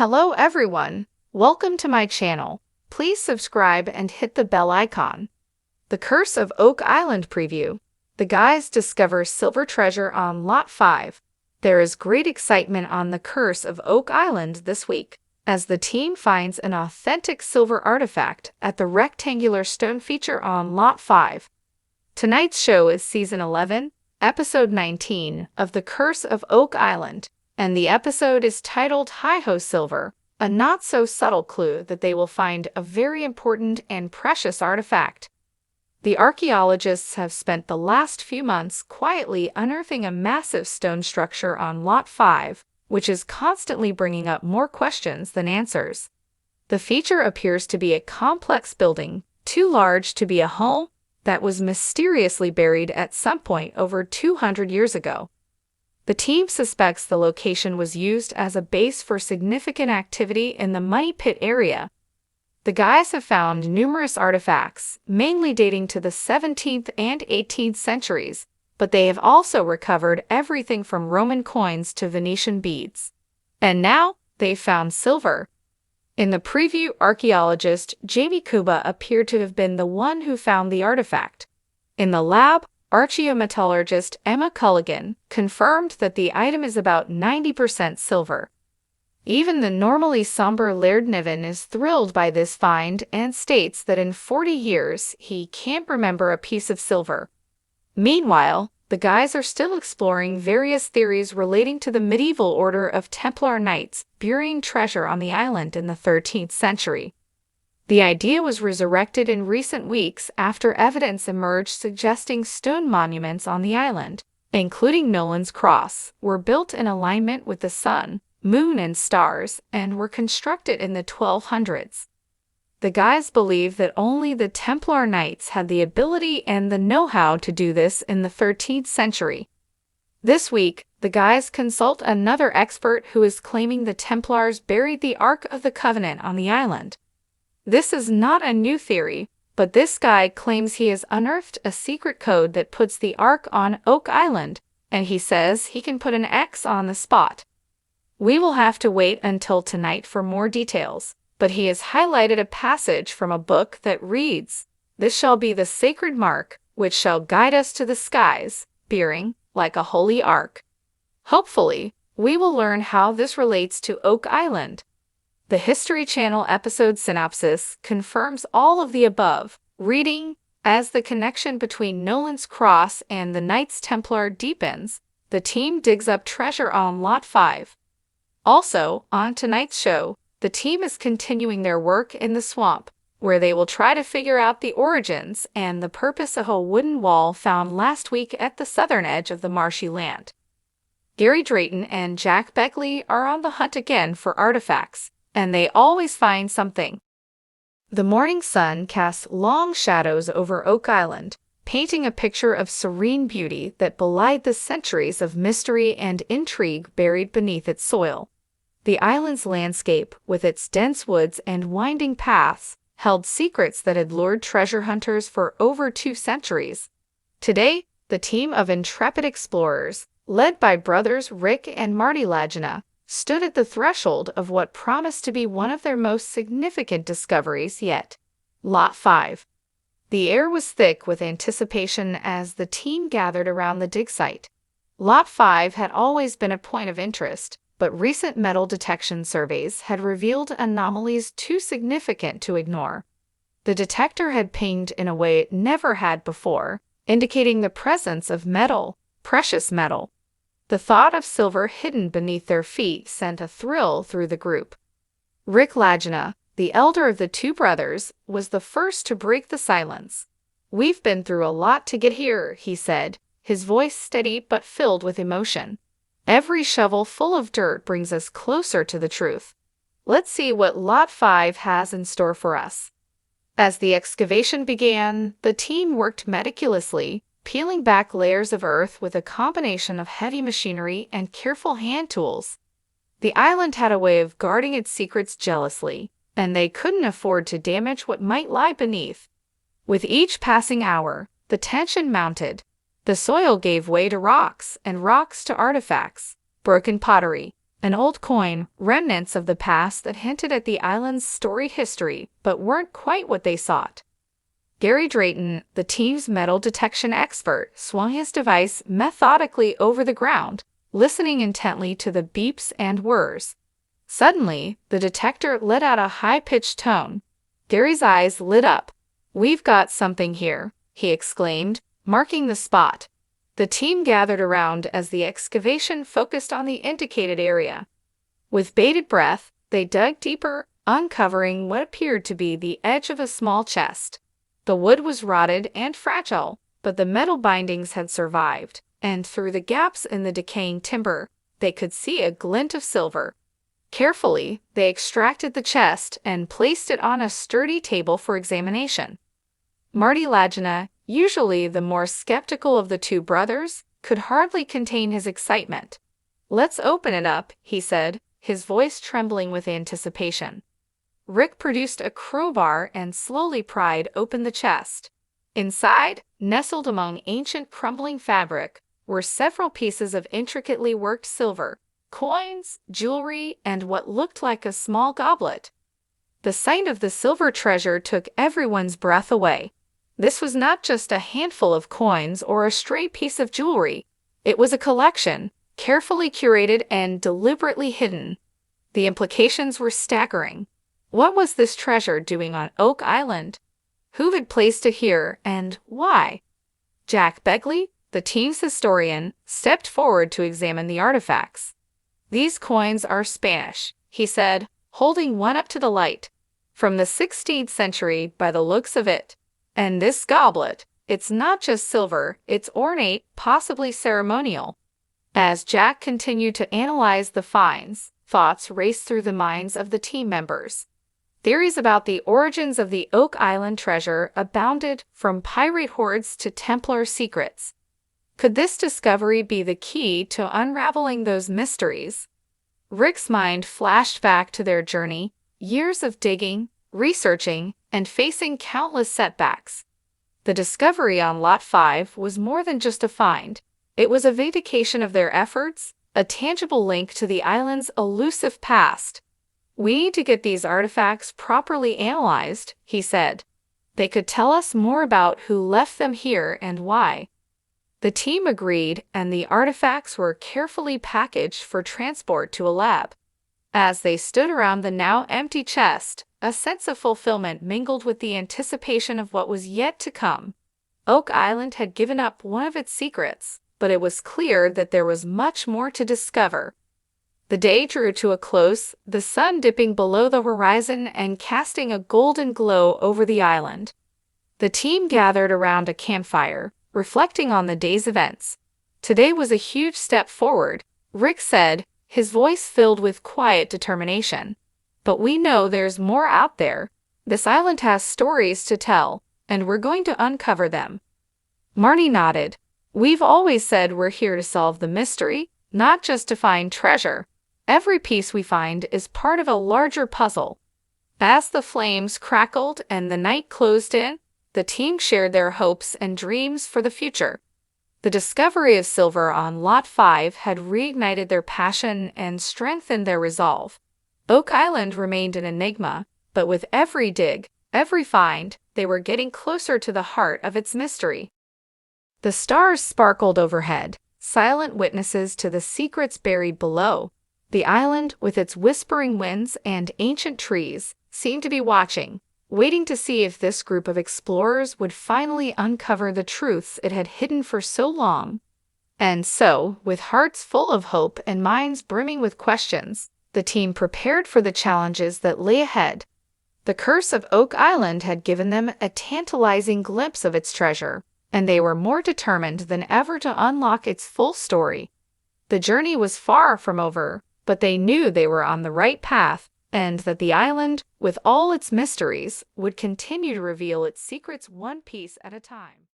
Hello everyone, welcome to my channel. Please subscribe and hit the bell icon. The Curse of Oak Island preview. The guys discover silver treasure on Lot 5. There is great excitement on the Curse of Oak Island this week, as the team finds an authentic silver artifact at the rectangular stone feature on Lot 5. Tonight's show is Season 11, Episode 19 of The Curse of Oak Island, and the episode is titled Hi-Ho Silver, a not-so-subtle clue that they will find a very important and precious artifact. The archaeologists have spent the last few months quietly unearthing a massive stone structure on Lot 5, which is constantly bringing up more questions than answers. The feature appears to be a complex building, too large to be a home, that was mysteriously buried at some point over 200 years ago. The team suspects the location was used as a base for significant activity in the Money Pit area. The guys have found numerous artifacts, mainly dating to the 17th and 18th centuries, but they have also recovered everything from Roman coins to Venetian beads. And now, they've found silver. In the preview, archaeologist Jamie Kuba appeared to have been the one who found the artifact. In the lab, archaeometallurgist Emma Culligan confirmed that the item is about 90% silver. Even the normally somber Laird Niven is thrilled by this find and states that in 40 years he can't remember a piece of silver. Meanwhile, the guys are still exploring various theories relating to the medieval order of Templar knights burying treasure on the island in the 13th century. The idea was resurrected in recent weeks after evidence emerged suggesting stone monuments on the island, including Nolan's Cross, were built in alignment with the sun, moon, and stars, and were constructed in the 1200s. The guys believe that only the Templar knights had the ability and the know-how to do this in the 13th century. This week, the guys consult another expert who is claiming the Templars buried the Ark of the Covenant on the island. This is not a new theory, but this guy claims he has unearthed a secret code that puts the Ark on Oak Island, and he says he can put an X on the spot. We will have to wait until tonight for more details, but he has highlighted a passage from a book that reads, "This shall be the sacred mark, which shall guide us to the skies, bearing, like a holy ark." Hopefully, we will learn how this relates to Oak Island. The History Channel episode synopsis confirms all of the above, reading, "As the connection between Nolan's Cross and the Knights Templar deepens, the team digs up treasure on Lot 5. Also, on tonight's show, the team is continuing their work in the swamp, where they will try to figure out the origins and the purpose of a wooden wall found last week at the southern edge of the marshy land. Gary Drayton and Jack Beckley are on the hunt again for artifacts, and they always find something. The morning sun casts long shadows over Oak Island, painting a picture of serene beauty that belied the centuries of mystery and intrigue buried beneath its soil. The island's landscape, with its dense woods and winding paths, held secrets that had lured treasure hunters for over 2 centuries. Today, the team of intrepid explorers, led by brothers Rick and Marty Lagina, stood at the threshold of what promised to be one of their most significant discoveries yet. Lot 5. The air was thick with anticipation as the team gathered around the dig site. Lot 5 had always been a point of interest, but recent metal detection surveys had revealed anomalies too significant to ignore. The detector had pinged in a way it never had before, indicating the presence of metal, precious metal. The thought of silver hidden beneath their feet sent a thrill through the group. Rick Lagina, the elder of the two brothers, was the first to break the silence. "We've been through a lot to get here," he said, his voice steady but filled with emotion. "Every shovel full of dirt brings us closer to the truth. Let's see what Lot 5 has in store for us." As the excavation began, the team worked meticulously, peeling back layers of earth with a combination of heavy machinery and careful hand tools. The island had a way of guarding its secrets jealously, and they couldn't afford to damage what might lie beneath. With each passing hour, the tension mounted. The soil gave way to rocks, and rocks to artifacts, broken pottery, An old coin, remnants of the past that hinted at the island's storied history, but weren't quite what they sought. Gary Drayton, the team's metal detection expert, swung his device methodically over the ground, listening intently to the beeps and whirs. Suddenly, the detector let out a high-pitched tone. Gary's eyes lit up. "We've got something here," he exclaimed, marking the spot. The team gathered around as the excavation focused on the indicated area. With bated breath, they dug deeper, uncovering what appeared to be the edge of a small chest. The wood was rotted and fragile, but the metal bindings had survived, and through the gaps in the decaying timber, they could see a glint of silver. Carefully, they extracted the chest and placed it on a sturdy table for examination. Marty Lagina, usually the more skeptical of the two brothers, could hardly contain his excitement. "Let's open it up," he said, his voice trembling with anticipation. Rick produced a crowbar and slowly pried open the chest. Inside, nestled among ancient crumbling fabric, were several pieces of intricately worked silver, coins, jewelry, and what looked like a small goblet. The sight of the silver treasure took everyone's breath away. This was not just a handful of coins or a stray piece of jewelry. It was a collection, carefully curated and deliberately hidden. The implications were staggering. What was this treasure doing on Oak Island? Who had placed it here, and why? Jack Begley, the team's historian, stepped forward to examine the artifacts. "These coins are Spanish," he said, holding one up to the light. "From the 16th century by the looks of it. And this goblet, it's not just silver, it's ornate, possibly ceremonial." As Jack continued to analyze the finds, thoughts raced through the minds of the team members. Theories about the origins of the Oak Island treasure abounded, from pirate hordes to Templar secrets. Could this discovery be the key to unraveling those mysteries? Rick's mind flashed back to their journey, years of digging, researching, and facing countless setbacks. The discovery on Lot 5 was more than just a find. It was a vindication of their efforts, a tangible link to the island's elusive past. "We need to get these artifacts properly analyzed," he said. "They could tell us more about who left them here and why." The team agreed, and the artifacts were carefully packaged for transport to a lab. As they stood around the now empty chest, a sense of fulfillment mingled with the anticipation of what was yet to come. Oak Island had given up one of its secrets, but it was clear that there was much more to discover. The day drew to a close, the sun dipping below the horizon and casting a golden glow over the island. The team gathered around a campfire, reflecting on the day's events. "Today was a huge step forward," Rick said, his voice filled with quiet determination. "But we know there's more out there. This island has stories to tell, and we're going to uncover them." Marty nodded. "We've always said we're here to solve the mystery, not just to find treasure. Every piece we find is part of a larger puzzle." As the flames crackled and the night closed in, the team shared their hopes and dreams for the future. The discovery of silver on Lot 5 had reignited their passion and strengthened their resolve. Oak Island remained an enigma, but with every dig, every find, they were getting closer to the heart of its mystery. The stars sparkled overhead, silent witnesses to the secrets buried below. The island, with its whispering winds and ancient trees, seemed to be watching, waiting to see if this group of explorers would finally uncover the truths it had hidden for so long. And so, with hearts full of hope and minds brimming with questions, the team prepared for the challenges that lay ahead. The curse of Oak Island had given them a tantalizing glimpse of its treasure, and they were more determined than ever to unlock its full story. The journey was far from over, but they knew they were on the right path, and that the island, with all its mysteries, would continue to reveal its secrets one piece at a time.